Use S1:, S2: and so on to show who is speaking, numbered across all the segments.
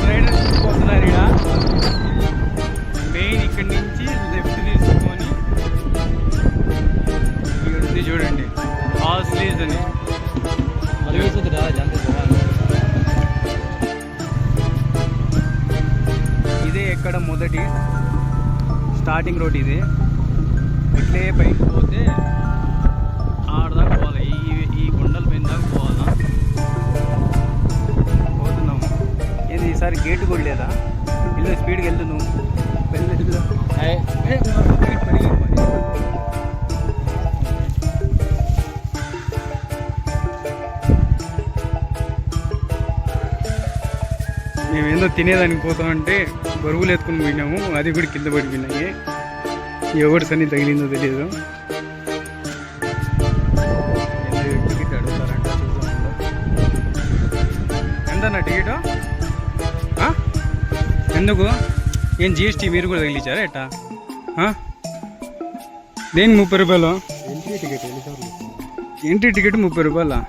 S1: Riders పోతున్నారు ఇక్కడ. Main ఇక్కడి నుంచి లెఫ్ట్ తీసుకొని ఇక్కడ ఉంది చూడండి, హాస్లీస్ అని. ఇదే ఎక్కడ మొదటి స్టార్టింగ్ రోడ్ ఇది. ఇట్లే పైకి పోతే ఆడదాకా పోవాలి, ఈ కొండల పైన దాకా పోవాలా. పోతున్నాము. ఏది ఈసారి గేటు కూడా లేదా? ఇల్లు స్పీడ్కి వెళ్తు నువ్వు మేమేందో తినేదానికి పోతామంటే బరువులు ఎత్తుకుని పోయినాము, అది కూడా కింద పడిపోయినాయి. ఎవరు సన్ని తగిలిందో తెలియదు. టికెట్ అడుగుతారంట, ఎంతన్నా టికెట్? ఎందుకు? ఏం జిఎస్టీ మీరు కూడా తగిలించారా ఎట్టా? దేనికి 30 రూపాయలు? Entry ticket 30 రూపాయలా?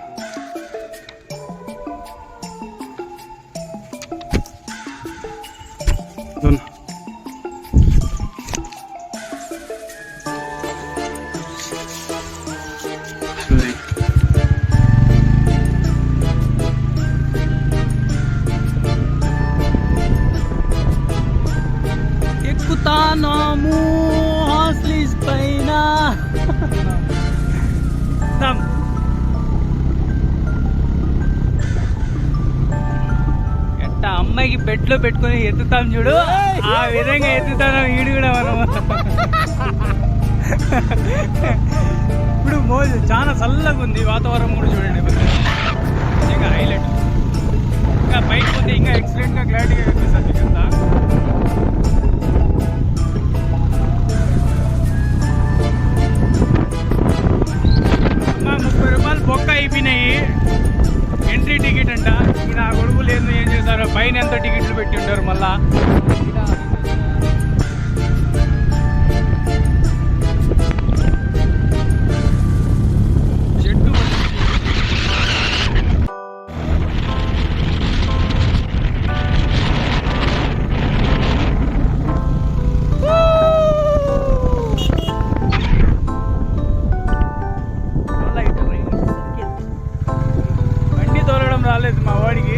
S1: ఎక్కుతానాము హాస్లీస్ పైన. ఎట్టా అమ్మాయికి బెడ్లో పెట్టుకొని ఎత్తుతాం చూడు, ఆ విధంగా ఎత్తుతాను వీడు కూడా మనం. ఇప్పుడు మోజు చాలా చల్లగా ఉంది వాతావరణం కూడా చూడండి. ఇంకా హైలైట్. ఇంకా బైక్ పోతే ఇంకా ఎక్సలెంట్గా క్లారిటీగా కనిపిస్తుంది కింద. 30 రూపాయలు బొక్క అయిపోయినాయి ఎంట్రీ టికెట్ అంట. ఇక్కడ ఆ గొడుగులు ఏందో ఏం చేశారో, పైన ఎంతో టికెట్లు పెట్టి ఉంటారు మళ్ళా. చెట్టు రాలేదు మా వాడికి.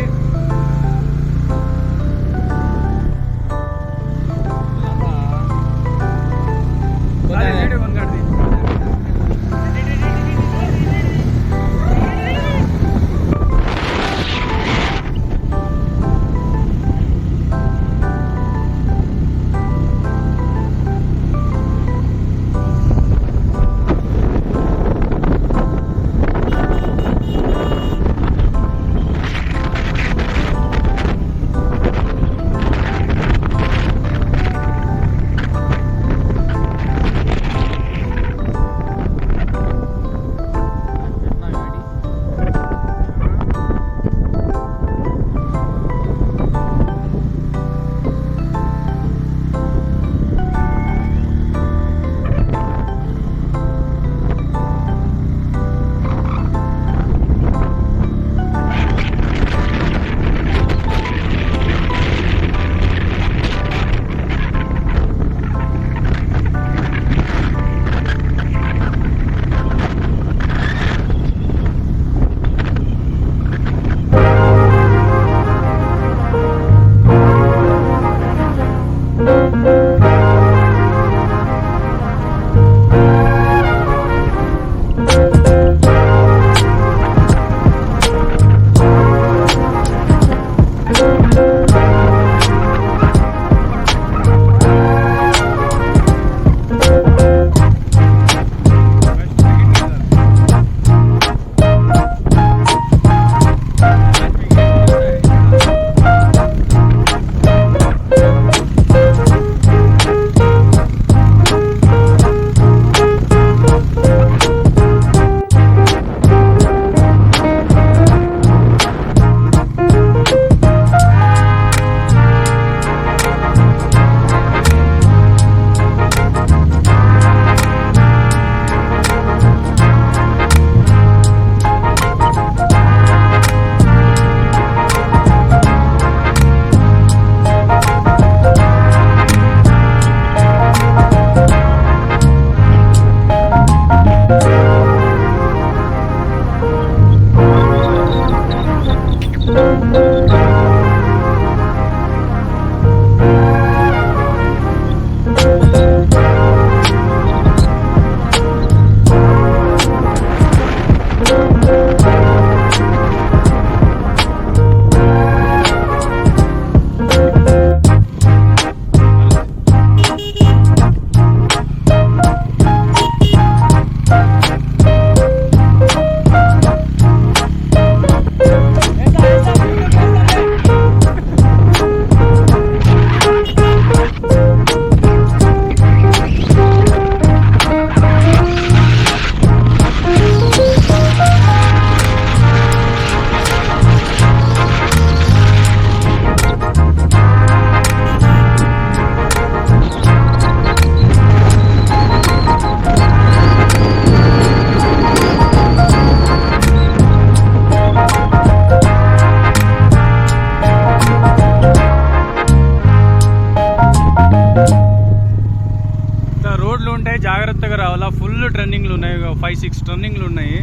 S1: 6 టర్నింగ్లు ఉన్నాయి.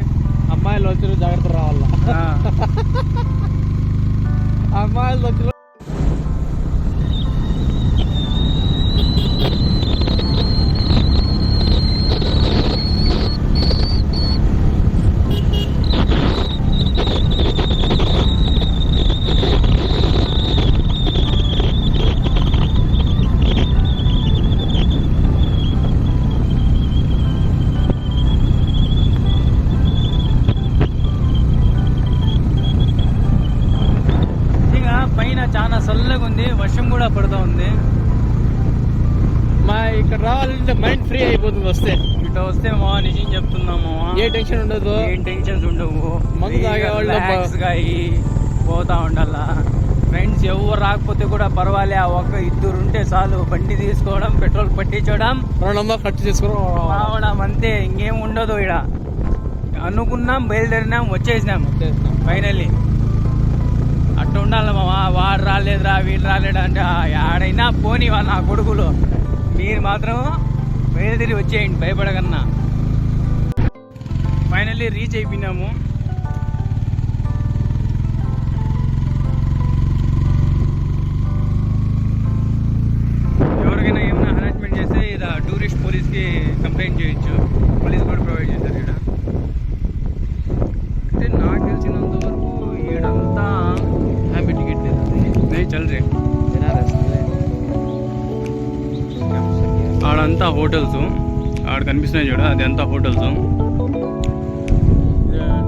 S2: అమ్మాయిలు వచ్చి జాగ్రత్త రావాలా. అమ్మాయిలు వచ్చి
S1: చాలా చల్లగా ఉంది, వర్షం కూడా పడుతూ ఉంది.
S2: మా ఇక్కడ రావాలంటే మైండ్ ఫ్రీ అయిపోతుంది వస్తే.
S1: ఇట్లా వస్తే మా నిజం చెప్తున్నాము,
S2: ఏ టెన్షన్ ఉండదు,
S1: ఏం టెన్షన్స్ ఉండవు.
S2: మందు తాగేవాళ్ళు
S1: పోతా ఉండాలా. ఫ్రెండ్స్ ఎవరు రాకపోతే కూడా పర్వాలే, ఒక ఇద్దరు ఉంటే చాలు. బండి తీసుకోవడం, పెట్రోల్ పట్టించడం,
S2: 200 ఖర్చు చేసుకుని
S1: రావడం, అంతే. ఇంకేం ఉండదు. ఇక్కడ అనుకున్నాం, బయలుదేరినాం, వచ్చేసినాం ఫైనల్లీ. అట్లా ఉండాలి మామా. వాడు రాలేదురా, వీడు రాలేడా అంటే ఆడైనా పోనీ వాళ్ళ నా కొడుకులు. మీరు మాత్రం బయలుదేరి వచ్చేయండి భయపడకన్నా. Finally reach అయిపోయినాము. ఎవరికైనా ఏమైనా హరాస్మెంట్ చేస్తే ఇలా టూరిస్ట్ పోలీస్కి కంప్లైంట్ చేయొచ్చు. పోలీస్ కూడా ప్రొవైడ్ చేశారు ఇక్కడ. అంటే నాకు తెలిసినంత వరకు ఈడంతా హ్యాపీ టికెట్ లేదు. చల్ రే ఆడంతా హోటల్స్, ఆడ కనిపిస్తున్నాయి చూడ, అది అంతా హోటల్స్.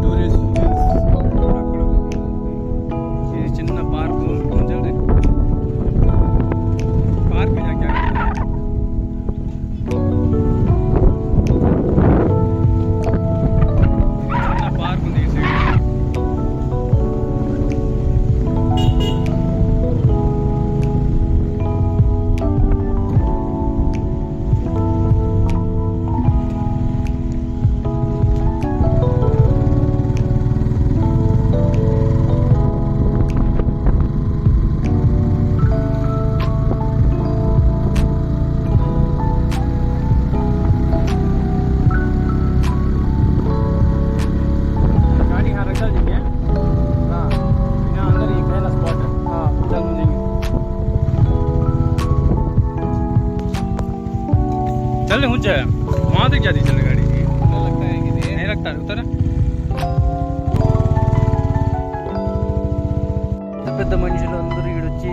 S1: టూరిస్ట్ ఇది చిన్న పార్కు. పార్క్ చిన్న పార్క్ ఉంది ఈ సైడ్. चल मुझ वहाँ तक जाती चल गाड़ी नहीं लगता उतर. పెద్ద మనుషులు అందరూ ఈడొచ్చి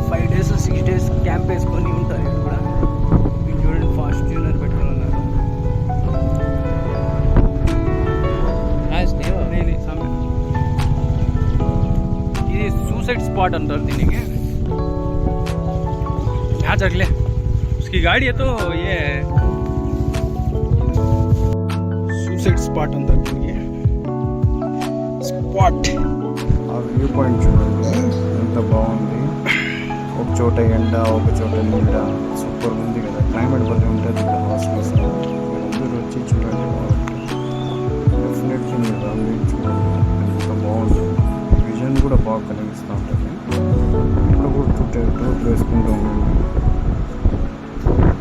S1: 5 days 6 days క్యాంప్ వేసుకొని ఉంటారు. ఇక్కడ కూడా మీరు చూడండి, ఫాస్ట్ ట్యూనర్ పెట్టుకుని ఉన్నారు. ఇది సూసైడ్ స్పాట్ అంటారు దీనికి. జగలే उसकी गाड़ी है तो ये सुसाइड स्पॉट अंदर ये స్పాట్.
S3: ఆ వ్యూ పాయింట్ చూడండి ఎంత బాగుంది. ఒక చోట ఎండ, ఒక చోట నీడ, సూపర్ ఉంది కదా. క్లైమేట్ బట్టి ఉంటుంది ఇక్కడ హాస్టల్స్. అందరూ వచ్చి చూడండి, డెఫినెట్లీ మీరు రాండి, చూడండి ఎంత బాగుంటుంది. విజన్ కూడా బాగా కనిపిస్తూ ఉంటుంది. ఇక్కడ కూడా టూర్ వేసుకుంటూ ఉంటుంది.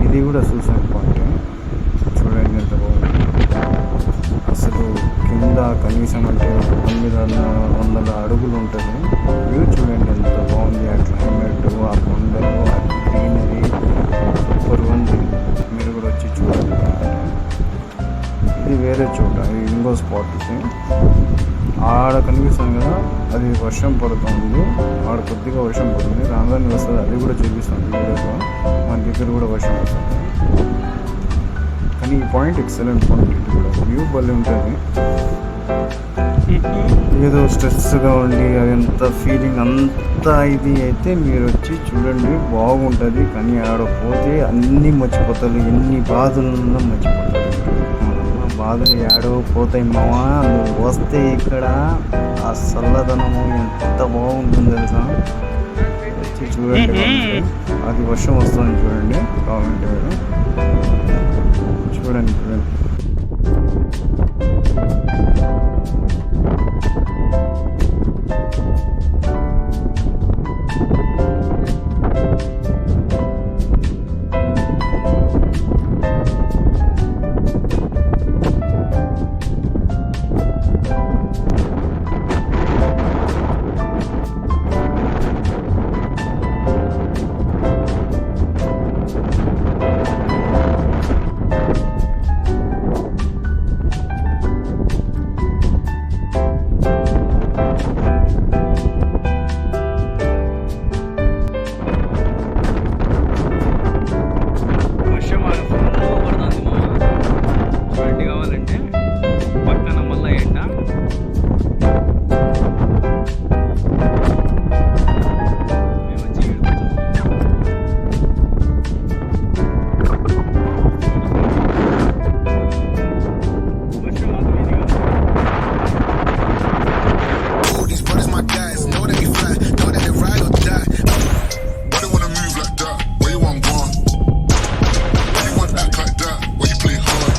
S3: ఇది కూడా సూసైడ్ పాయింట్. చూడండి ఎంత బాగుంది. అసలు కింద కనీసం అంటే 900 అడుగులు ఉంటుంది. వ్యూ చూడండి ఎంత బాగుంది. ఆ క్లైమేట్, ఆ కొండలు, ఆ గ్రీనరీ సూపర్ ఉంది. మీరు కూడా వచ్చి చూడండి. ఇది వేరే చోట, ఇది ఇంకో స్పాట్. ఇది ఆడ కనిపిస్తుంది కదా, అది వర్షం పడుతుంది. ఆడ కొద్దిగా వర్షం పడుతుంది, రాగానే వస్తుంది. అది కూడా చూపిస్తుంది వీడియోలో. మన దగ్గర కూడా వర్షం వస్తుంది. కానీ ఈ పాయింట్ ఎక్సలెంట్ పాయింట్. ఇది కూడా వ్యూ భలే ఉంటుంది. ఏదో స్ట్రెస్గా ఉండి అదంత ఫీలింగ్ అంతా ఇది అయితే మీరు వచ్చి చూడండి, బాగుంటుంది. కానీ ఆడపోతే అన్నీ మర్చిపోతారు, ఎన్ని బాధలున్నా మర్చిపోతారు. బాధలు ఆడో పోతాయి మావా. నువ్వు వస్తే ఇక్కడ ఆ చల్లదనము ఎంత బాగుంటుంది తెలుసా. వచ్చి చూడండి. అది వర్షం వస్తుంది చూడండి, కావాలంటే మీరు చూడండి.
S1: కావాలంటే పక్కన మళ్ళా ఎండ. మేము వచ్చి ఈడకు వచ్చేస్తున్నాం. వర్షం మాత్రం ఇది కాదు.
S4: Oh, these brothers my guys, know that they fly, know that they ride or die. Why they wanna move like that? Where you want gone? Why you want act like that? Why you play hard?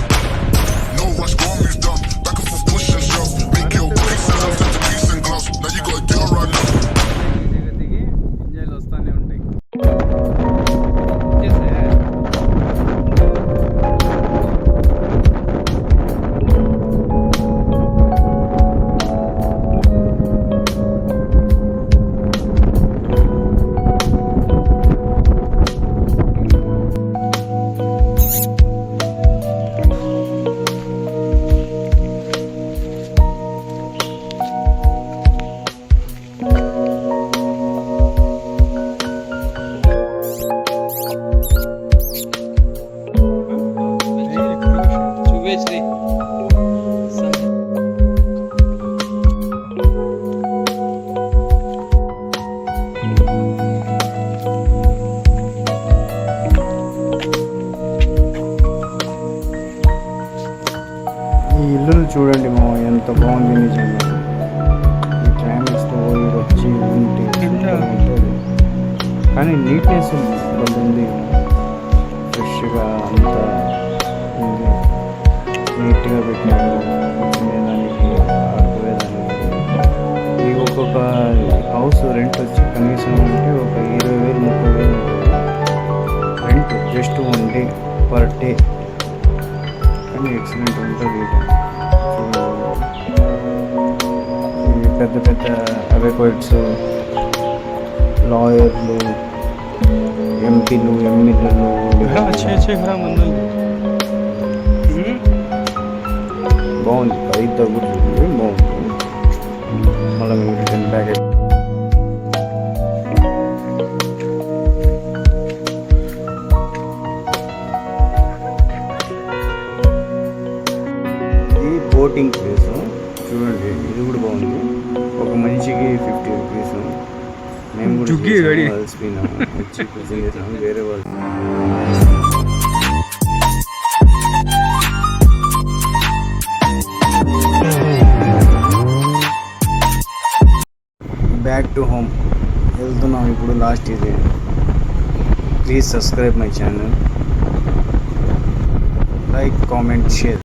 S4: No rush, go on, move dumb. Back and forth, push and shove. Make your peace and love, turn to peace and gloves. Now you gotta do it right now.
S1: దిగి ఎంజాయ్లు వస్తానే ఉంటాయి. వచ్చేసే.
S2: చూపేసి
S3: ఈ ఇల్లులు చూడండి మా ఎంత బాగుంది నిజంగా. ఈ క్లైమేట్స్తో వచ్చి ఉంటే సూపర్గా ఉంటుంది. కానీ నీట్నెస్ ఉంది, ఫ్రెష్గా అంతా ఉంది, నీట్గా పెట్టారు. కూర్చునేదానికి, ఆడుకునేదానికి. ఈ ఒక్కొక్క హౌస్ రెంట్ వచ్చి కనీసం అంటే ఒక 20,000 30,000 rent just 1 day per day. కానీ ఎక్సలెంట్ ఉంటుంది. ఈ పెద్ద పెద్ద అడ్వకేట్స్, లాయర్లు, ఎంపీలు, ఎమ్మెల్యేలు బాగుంది. ఖరీదు తగ్గుతుంది, బాగుంటుంది. మళ్ళీ మేము రిటర్న్ బ్యాక్ ఇది బోటింగ్ ప్లేస్ చూడండి. ఇది కూడా బాగుంది. ఒక మనిషికి 50 రూపీస్. మేము కూడా
S1: జుగ్గి
S3: చూసాము,
S1: గడి.
S3: అలసిపోయినాము, వచ్చి కూర్చొని చేసాము. వేరే వాళ్ళు బ్యాక్ టు హోమ్ వెళ్తున్నాం ఇప్పుడు. లాస్ట్ ఇది. Please subscribe my channel, like, comment, share.